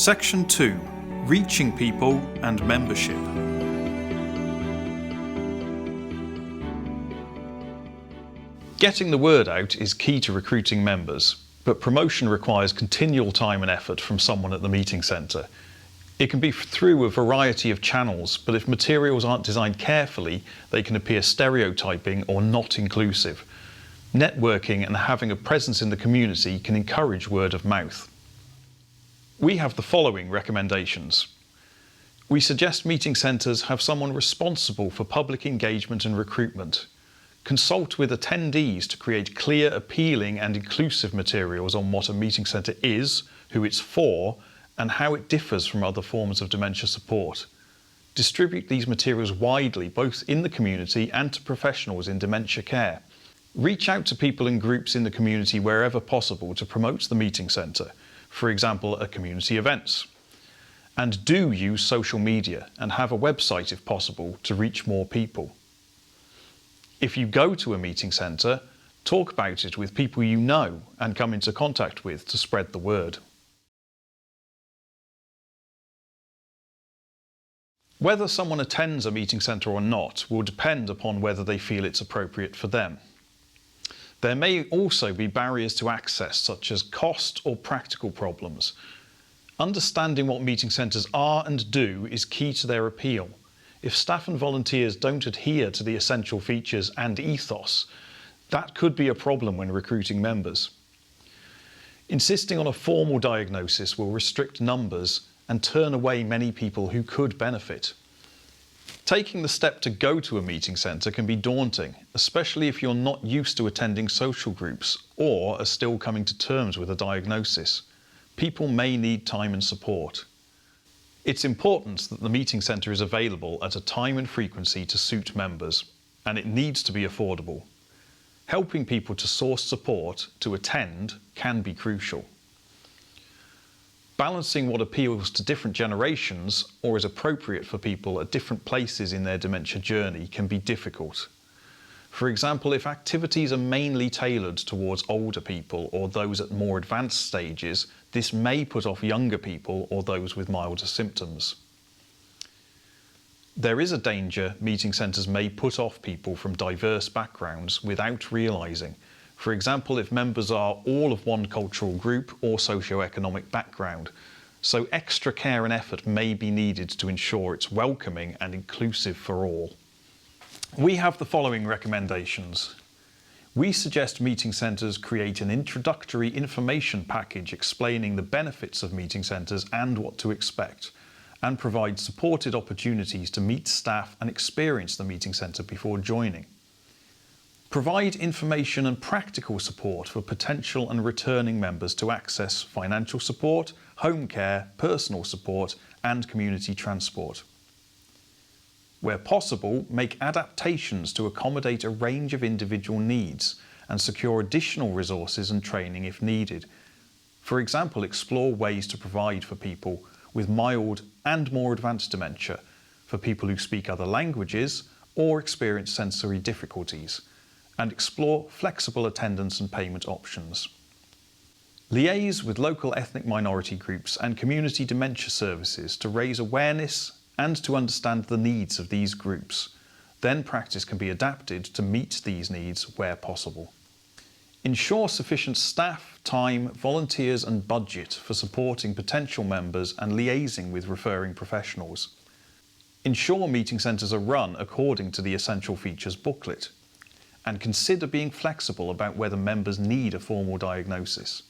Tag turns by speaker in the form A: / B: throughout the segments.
A: Section 2. Reaching people and membership. Getting the word out is key to recruiting members, but promotion requires continual time and effort from someone at the meeting centre. It can be through a variety of channels, but if materials aren't designed carefully, they can appear stereotyping or not inclusive. Networking and having a presence in the community can encourage word of mouth. We have the following recommendations. We suggest meeting centres have someone responsible for public engagement and recruitment. Consult with attendees to create clear, appealing and inclusive materials on what a meeting centre is, who it's for, and how it differs from other forms of dementia support. Distribute these materials widely, both in the community and to professionals in dementia care. Reach out to people and groups in the community wherever possible to promote the meeting centre, for example at community events. And do use social media and have a website if possible to reach more people. If you go to a meeting centre, talk about it with people you know and come into contact with to spread the word. Whether someone attends a meeting centre or not will depend upon whether they feel it's appropriate for them. There may also be barriers to access, such as cost or practical problems. Understanding what meeting centres are and do is key to their appeal. If staff and volunteers don't adhere to the essential features and ethos, that could be a problem when recruiting members. Insisting on a formal diagnosis will restrict numbers and turn away many people who could benefit. Taking the step to go to a meeting centre can be daunting, especially if you're not used to attending social groups or are still coming to terms with a diagnosis. People may need time and support. It's important that the meeting centre is available at a time and frequency to suit members, and it needs to be affordable. Helping people to source support to attend can be crucial. Balancing what appeals to different generations or is appropriate for people at different places in their dementia journey can be difficult. For example, if activities are mainly tailored towards older people or those at more advanced stages, this may put off younger people or those with milder symptoms. There is a danger meeting centres may put off people from diverse backgrounds without realising. For example, if members are all of one cultural group or socio-economic background, so extra care and effort may be needed to ensure it's welcoming and inclusive for all. We have the following recommendations. We suggest meeting centres create an introductory information package explaining the benefits of meeting centres and what to expect, and provide supported opportunities to meet staff and experience the meeting centre before joining. Provide information and practical support for potential and returning members to access financial support, home care, personal support and community transport. Where possible, make adaptations to accommodate a range of individual needs and secure additional resources and training if needed. For example, explore ways to provide for people with mild and more advanced dementia, for people who speak other languages or experience sensory difficulties, and explore flexible attendance and payment options. Liaise with local ethnic minority groups and community dementia services to raise awareness and to understand the needs of these groups. Then practice can be adapted to meet these needs where possible. Ensure sufficient staff, time, volunteers and budget for supporting potential members and liaising with referring professionals. Ensure meeting centres are run according to the Essential Features booklet, and consider being flexible about whether members need a formal diagnosis.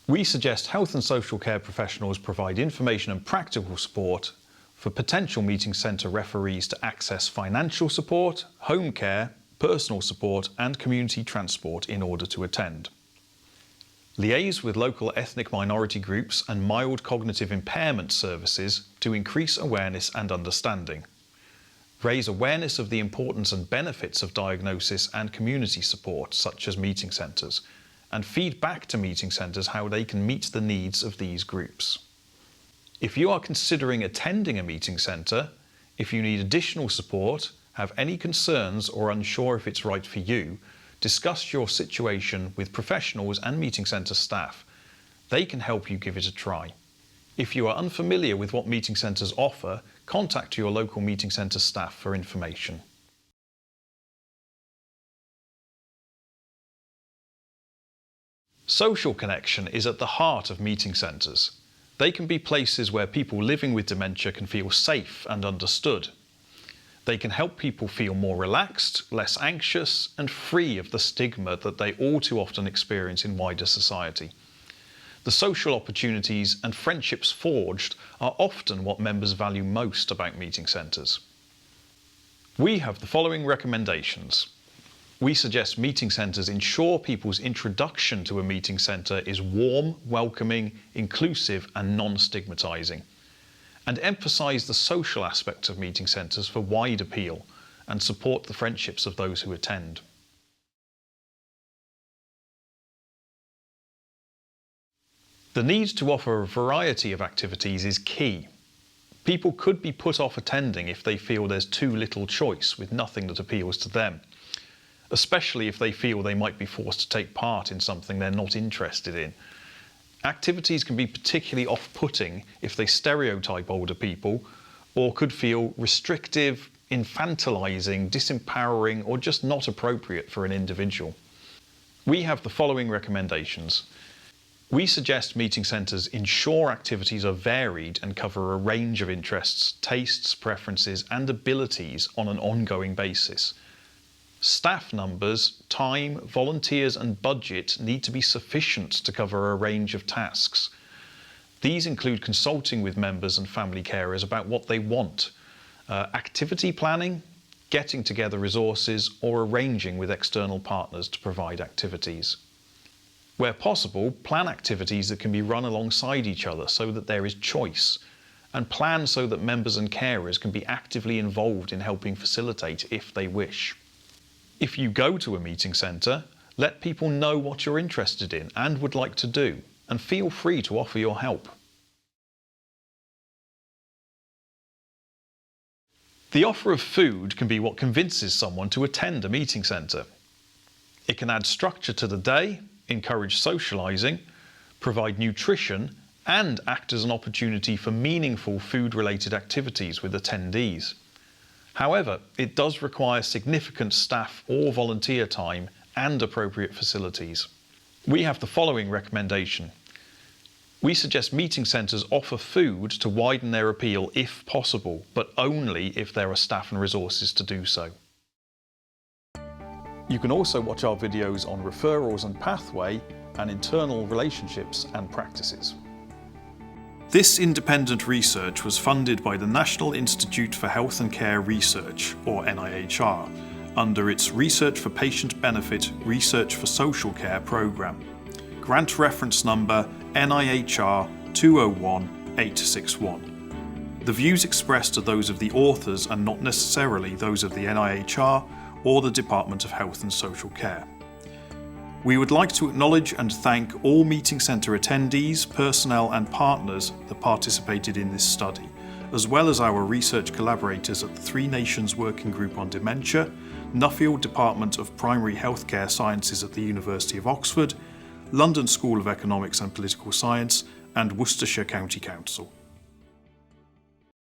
A: We suggest health and social care professionals provide information and practical support for potential meeting centre referees to access financial support, home care, personal support and community transport in order to attend. Liaise with local ethnic minority groups and mild cognitive impairment services to increase awareness and understanding. Raise awareness of the importance and benefits of diagnosis and community support, such as meeting centres, and feed back to meeting centres how they can meet the needs of these groups. If you are considering attending a meeting centre, if you need additional support, have any concerns or unsure if it's right for you, discuss your situation with professionals and meeting centre staff. They can help you give it a try. If you are unfamiliar with what meeting centres offer, contact your local meeting centre staff for information. Social connection is at the heart of meeting centres. They can be places where people living with dementia can feel safe and understood. They can help people feel more relaxed, less anxious, and free of the stigma that they all too often experience in wider society. The social opportunities and friendships forged are often what members value most about meeting centres. We have the following recommendations. We suggest meeting centres ensure people's introduction to a meeting centre is warm, welcoming, inclusive and non-stigmatising, and emphasise the social aspects of meeting centres for wide appeal and support the friendships of those who attend. The need to offer a variety of activities is key. People could be put off attending if they feel there's too little choice with nothing that appeals to them, especially if they feel they might be forced to take part in something they're not interested in. Activities can be particularly off-putting if they stereotype older people or could feel restrictive, infantilising, disempowering or just not appropriate for an individual. We have the following recommendations. We suggest meeting centres ensure activities are varied and cover a range of interests, tastes, preferences and abilities on an ongoing basis. Staff numbers, time, volunteers and budget need to be sufficient to cover a range of tasks. These include consulting with members and family carers about what they want, activity planning, getting together resources or arranging with external partners to provide activities. Where possible, plan activities that can be run alongside each other so that there is choice, and plan so that members and carers can be actively involved in helping facilitate if they wish. If you go to a meeting centre, let people know what you're interested in and would like to do, and feel free to offer your help. The offer of food can be what convinces someone to attend a meeting centre. It can add structure to the day, encourage socialising, provide nutrition, and act as an opportunity for meaningful food-related activities with attendees. However, it does require significant staff or volunteer time and appropriate facilities. We have the following recommendation. We suggest meeting centres offer food to widen their appeal if possible, but only if there are staff and resources to do so. You can also watch our videos on referrals and pathway and internal relationships and practices. This independent research was funded by the National Institute for Health and Care Research, or NIHR, under its Research for Patient Benefit Research for Social Care programme. Grant reference number NIHR 201861. The views expressed are those of the authors and not necessarily those of the NIHR or the Department of Health and Social Care. We would like to acknowledge and thank all meeting centre attendees, personnel and partners that participated in this study, as well as our research collaborators at the Three Nations Working Group on Dementia, Nuffield Department of Primary Healthcare Sciences at the University of Oxford, London School of Economics and Political Science and Worcestershire County Council.